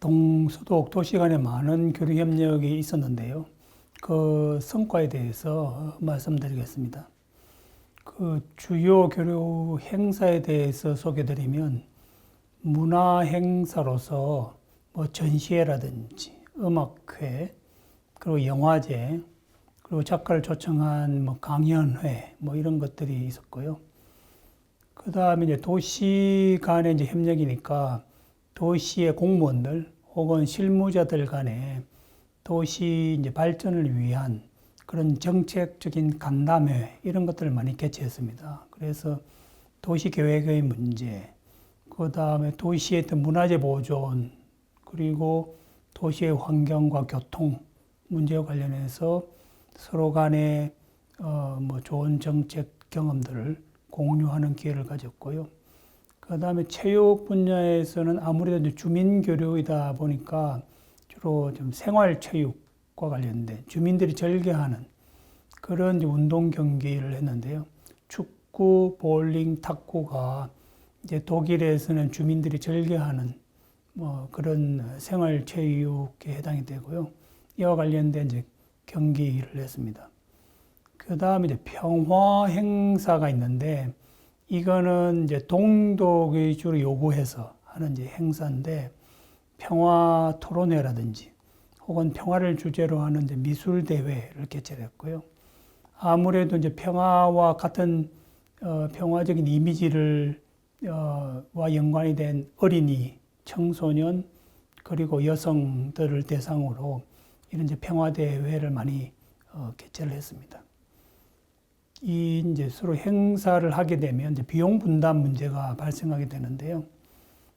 동서독 도시 간에 많은 교류 협력이 있었는데요. 그 성과에 대해서 말씀드리겠습니다. 그 주요 교류 행사에 대해서 소개드리면 문화 행사로서 뭐 전시회라든지 음악회, 그리고 영화제, 그리고 작가를 초청한 뭐 강연회, 뭐 이런 것들이 있었고요. 그 다음에 이제 도시 간의 이제 협력이니까 도시의 공무원들 혹은 실무자들 간에 도시 이제 발전을 위한 그런 정책적인 간담회 이런 것들을 많이 개최했습니다. 그래서 도시 계획의 문제, 그 다음에 도시의 어떤 문화재 보존, 그리고 도시의 환경과 교통 문제와 관련해서 서로 간에 뭐 좋은 정책 경험들을 공유하는 기회를 가졌고요. 그 다음에 체육 분야에서는 아무래도 주민 교류이다 보니까 주로 좀 생활 체육과 관련된 주민들이 즐겨하는 그런 이제 운동 경기를 했는데요. 축구, 볼링, 탁구가 이제 독일에서는 주민들이 즐겨하는 뭐 그런 생활 체육에 해당이 되고요. 이와 관련된 이제 경기를 했습니다. 그 다음에 이제 평화 행사가 있는데 이거는 이제 동독이 주로 요구해서 하는 이제 행사인데 평화 토론회라든지 혹은 평화를 주제로 하는 이제 미술 대회를 개최했고요. 아무래도 이제 평화와 같은 평화적인 이미지를 와 연관이 된 어린이, 청소년 그리고 여성들을 대상으로 이런 이제 평화 대회를 많이 개최를 했습니다. 이 이제 서로 행사를 하게 되면 이제 비용 분담 문제가 발생하게 되는데요.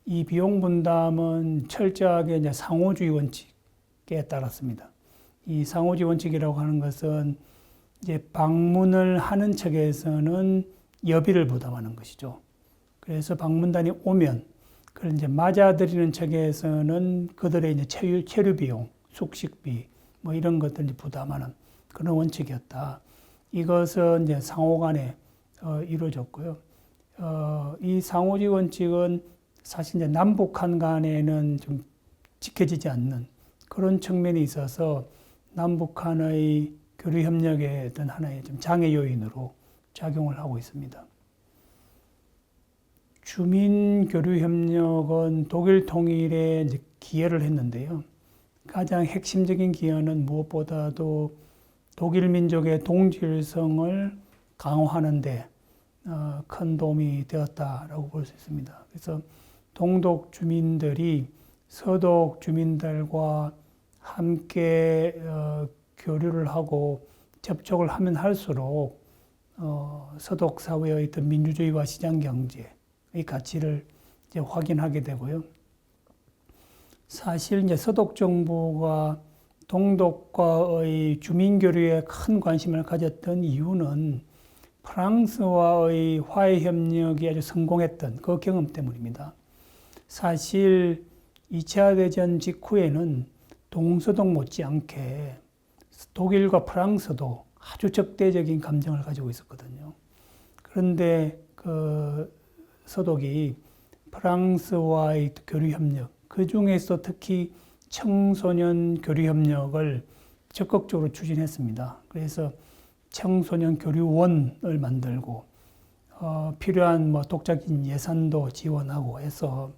이 비용 분담은 철저하게 이제 상호주의 원칙에 따랐습니다. 이 상호주의 원칙이라고 하는 것은 이제 방문을 하는 측에서는 여비를 부담하는 것이죠. 그래서 방문단이 오면 그걸 이제 맞아들이는 측에서는 그들의 이제 체류 비용, 숙식비 뭐 이런 것들 부담하는 그런 원칙이었다. 이것은 이제 상호간에 이루어졌고요. 이 상호주의 원칙은 사실 이제 남북한 간에는 좀 지켜지지 않는 그런 측면이 있어서 남북한의 교류 협력의 어떤 하나의 좀 장애 요인으로 작용을 하고 있습니다. 주민 교류 협력은 독일 통일에 이제 기여를 했는데요. 가장 핵심적인 기여는 무엇보다도 독일 민족의 동질성을 강화하는 데 큰 도움이 되었다라고 볼 수 있습니다. 그래서 동독 주민들이 서독 주민들과 함께 교류를 하고 접촉을 하면 할수록 서독 사회의 어떤 민주주의와 시장 경제의 가치를 이제 확인하게 되고요. 사실 이제 서독 정부가 동독과의 주민 교류에 큰 관심을 가졌던 이유는 프랑스와의 화해 협력이 아주 성공했던 그 경험 때문입니다. 사실 2차 대전 직후에는 동서독 못지않게 독일과 프랑스도 아주 적대적인 감정을 가지고 있었거든요. 그런데 그 서독이 프랑스와의 교류 협력, 그 중에서 특히 청소년 교류 협력을 적극적으로 추진했습니다. 그래서 청소년 교류원을 만들고 필요한 뭐 독자적인 예산도 지원하고 해서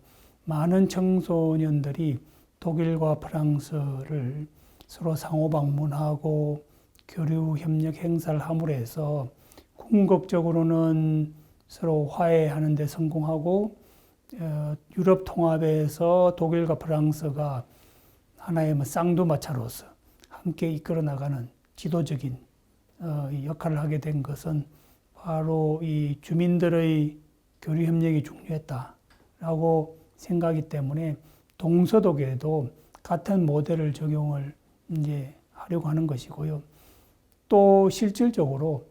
많은 청소년들이 독일과 프랑스를 서로 상호 방문하고 교류 협력 행사를 함으로 해서 궁극적으로는 서로 화해하는 데 성공하고 유럽 통합에서 독일과 프랑스가 하나의 뭐 쌍두마차로서 함께 이끌어 나가는 지도적인 역할을 하게 된 것은 바로 이 주민들의 교류 협력이 중요했다라고 생각하기 때문에 동서독에도 같은 모델을 적용을 이제 하려고 하는 것이고요. 또 실질적으로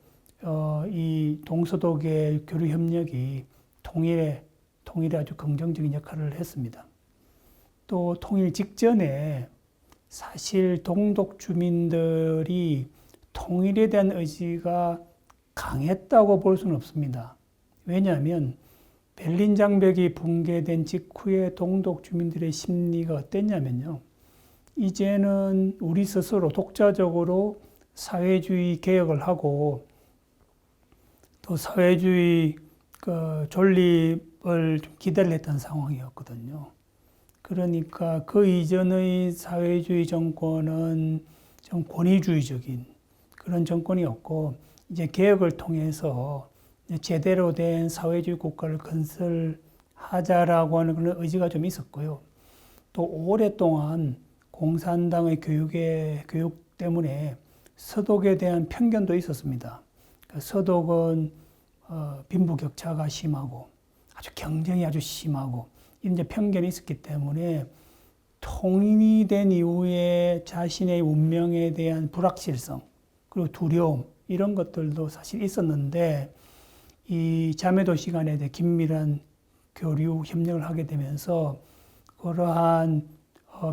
이 동서독의 교류 협력이 통일에 아주 긍정적인 역할을 했습니다. 또 통일 직전에 사실 동독 주민들이 통일에 대한 의지가 강했다고 볼 수는 없습니다. 왜냐하면 베를린 장벽이 붕괴된 직후에 동독 주민들의 심리가 어땠냐면요. 이제는 우리 스스로 독자적으로 사회주의 개혁을 하고 또 사회주의 존립을 좀 기다렸던 상황이었거든요. 그러니까 그 이전의 사회주의 정권은 좀 권위주의적인 그런 정권이었고, 이제 개혁을 통해서 제대로 된 사회주의 국가를 건설하자라고 하는 그런 의지가 좀 있었고요. 또 오랫동안 공산당의 교육 때문에 서독에 대한 편견도 있었습니다. 서독은 빈부격차가 심하고 아주 경쟁이 아주 심하고 이런 편견이 있었기 때문에 통일이 이후에 자신의 운명에 대한 불확실성 그리고 두려움 이런 것들도 사실 있었는데, 이 자매도시 간에 대해 긴밀한 교류 협력을 하게 되면서 그러한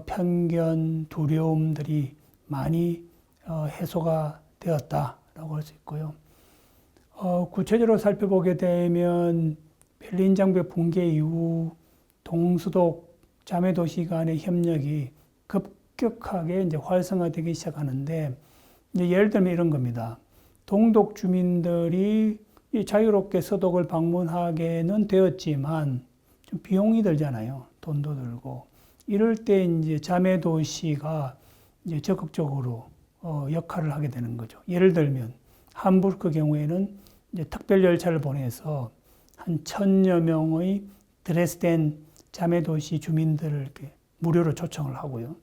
편견, 두려움들이 많이 해소가 되었다라고 할 수 있고요. 구체적으로 살펴보게 되면 베를린 장벽 붕괴 이후 동서독 자매도시 간의 협력이 급격하게 이제 활성화되기 시작하는데, 이제 예를 들면 이런 겁니다. 동독 주민들이 자유롭게 서독을 방문하게는 되었지만 좀 비용이 들잖아요. 돈도 들고. 이럴 때 이제 자매도시가 이제 적극적으로 역할을 하게 되는 거죠. 예를 들면 함부르크 경우에는 이제 특별 열차를 보내서 한 1000여 명의 드레스덴 자매도시 주민들을 이렇게 무료로 초청을 하고요.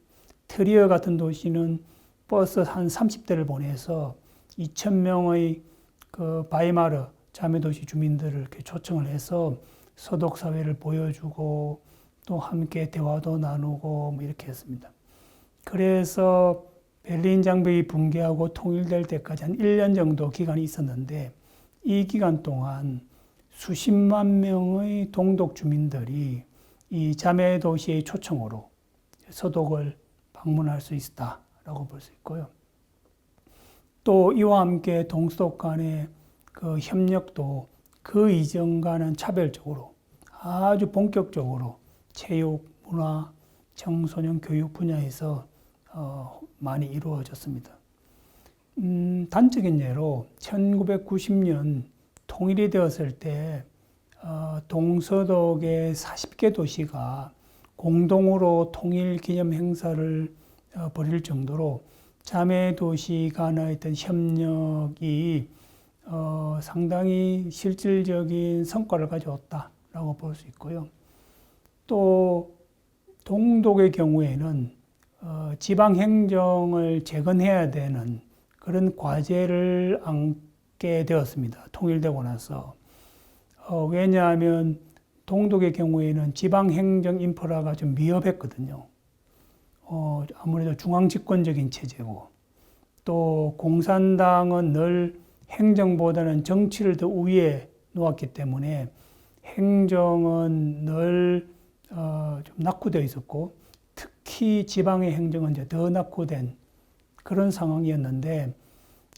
트리어 같은 도시는 버스 한 30대를 보내서 2000명의 그 바이마르 자매도시 주민들을 이렇게 초청을 해서 서독 사회를 보여주고 또 함께 대화도 나누고 뭐 이렇게 했습니다. 그래서 베를린 장벽이 붕괴하고 통일될 때까지 한 1년 정도 기간이 있었는데, 이 기간 동안 수십만 명의 동독 주민들이 이 자매도시의 초청으로 서독을 방문할 수 있었다라고 볼 수 있고요. 또 이와 함께 동서독 간의 그 협력도 그 이전과는 차별적으로 아주 본격적으로 체육, 문화, 청소년 교육 분야에서 많이 이루어졌습니다. 단적인 예로 1990년 통일이 되었을 때 동서독의 40개 도시가 공동으로 통일 기념 행사를 벌일 정도로 자매도시 간의 어떤 협력이 상당히 실질적인 성과를 가져왔다라고 볼 수 있고요. 또 동독의 경우에는 지방 행정을 재건해야 되는 그런 과제를 안게 되었습니다. 통일되고 나서. 왜냐하면 동독의 경우에는 지방 행정 인프라가 좀 미흡했거든요. 아무래도 중앙 집권적인 체제고, 또 공산당은 늘 행정보다는 정치를 더 위에 놓았기 때문에 행정은 늘 좀 낙후되어 있었고, 특히 지방의 행정은 이제 더 낙후된 그런 상황이었는데,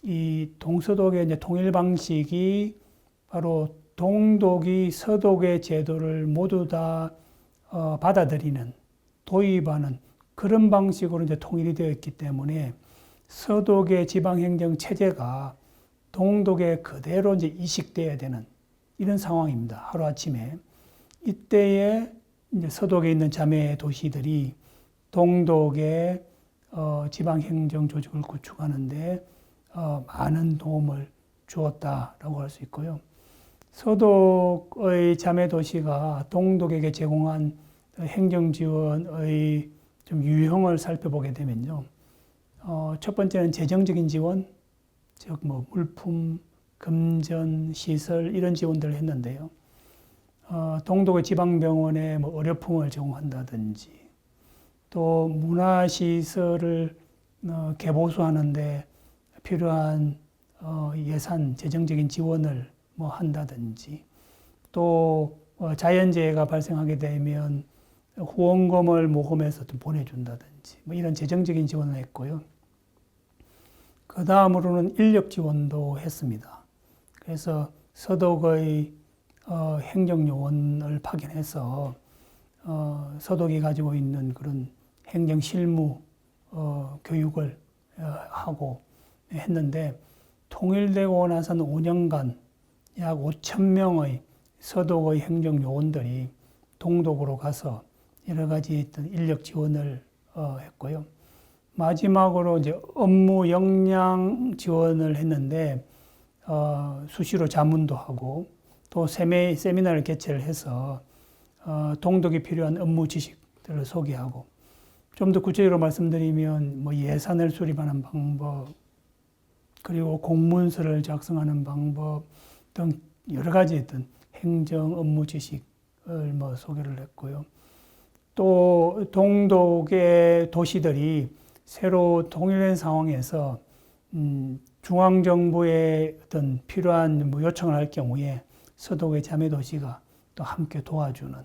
이 동서독의 이제 통일 방식이 바로 동독이 서독의 제도를 모두 다 받아들이는, 도입하는 그런 방식으로 이제 통일이 되어 있기 때문에 서독의 지방행정 체제가 동독에 그대로 이제 이식돼야 되는 이런 상황입니다. 하루아침에. 이때에 이제 서독에 있는 자매 도시들이 동독의 지방행정 조직을 구축하는데 많은 도움을 주었다라고 할 수 있고요. 서독의 자매 도시가 동독에게 제공한 행정 지원의 좀 유형을 살펴보게 되면요. 첫 번째는 재정적인 지원, 즉 뭐 물품, 금전, 시설 이런 지원들을 했는데요. 동독의 지방병원에 뭐 의료품을 제공한다든지, 또 문화시설을 개보수하는데 필요한 예산, 재정적인 지원을 뭐 한다든지, 또 자연재해가 발생하게 되면 후원금을 모금해서 좀 보내준다든지, 뭐 이런 재정적인 지원을 했고요. 그 다음으로는 인력 지원도 했습니다. 그래서 서독의 행정요원을 파견해서 서독이 가지고 있는 그런 행정 실무 교육을 하고 했는데 통일되고 나서는 5년간 약 5천 명의 서독의 행정요원들이 동독으로 가서 여러 가지 어떤 인력 지원을 했고요. 마지막으로 이제 업무 역량 지원을 했는데 수시로 자문도 하고 또 세미나를 개최를 해서 동독이 필요한 업무 지식들을 소개하고 좀 더 구체적으로 말씀드리면 뭐 예산을 수립하는 방법 그리고 공문서를 작성하는 방법 등 여러 가지 어떤 행정 업무 지식을 뭐 소개를 했고요. 또 동독의 도시들이 새로 통일된 상황에서 중앙정부의 어떤 필요한 뭐 요청을 할 경우에 서독의 자매도시가 또 함께 도와주는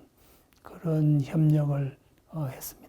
그런 협력을 했습니다.